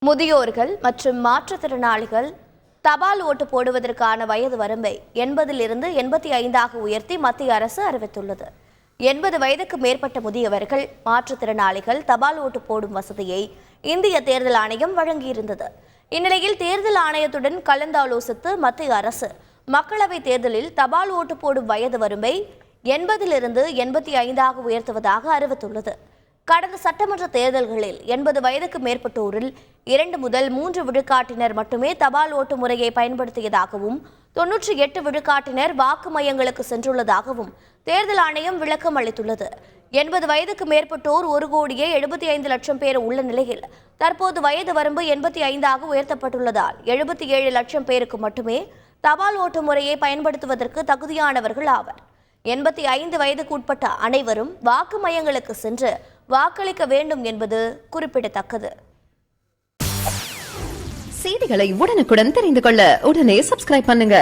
முதியோர்கள் மற்றும் மாற்றுத்திறனாளிகள் தபால் ஓட்டு போடுவதற்கான வயது வரம்பை 80 85 உயர்த்தி மத்திய அரசு அறிவித்துள்ளது. 80 வயதுக்கு மேற்பட்ட முதியவர்கள், மாற்றுத்திறனாளிகள் தபால் ஓட்டு போடும் வசதியை இந்திய தேர்தல் ஆணையம் வழங்கியிருந்தது. இந்நிலையில் தேர்தல் ஆணையத்துடன் கலந்தாலோசித்து மத்திய அரசு மக்களவைத் தேர்தலில் தபால் ஓட்டு போடும் வயது வரம்பை 80 85 உயர்த்துவதாக அறிவித்துள்ளது. கடந்த சட்டமன்ற தேர்தல்களில் 80 வயதுக்கு மேற்பட்டோரில் 2 முதல் 3 விழுக்காட்டினர் மட்டுமே தபால் ஓட்டு முறையை பயன்படுத்தியதாகவும் 98 விழுக்காட்டினர் வாக்கு மையங்களுக்கு சென்றுள்ளதாகவும் தேர்தல் ஆணையம் விளக்கம் அளித்துள்ளது. 80 வயதுக்கு மேற்பட்டோர் 1,75,00,000 பேர் உள்ள நிலையில் தற்போது வயது வரம்பு 85 உயர்த்தப்பட்டுள்ளதால் 77 லட்சம் பேருக்கு மட்டுமே தபால் ஓட்டு முறையை பயன்படுத்துவதற்கு தகுதியானவர்கள் ஆவர். 85 வயதுக்கு உட்பட்ட அனைவரும் வாக்கு மையங்களுக்கு சென்று வாக்களிக்க வேண்டும் என்பது குறிப்பிடத்தக்கது. செய்திகளை உடனுக்குடன் தெரிந்து கொள்ள உடனே சப்ஸ்கிரைப் பண்ணுங்க.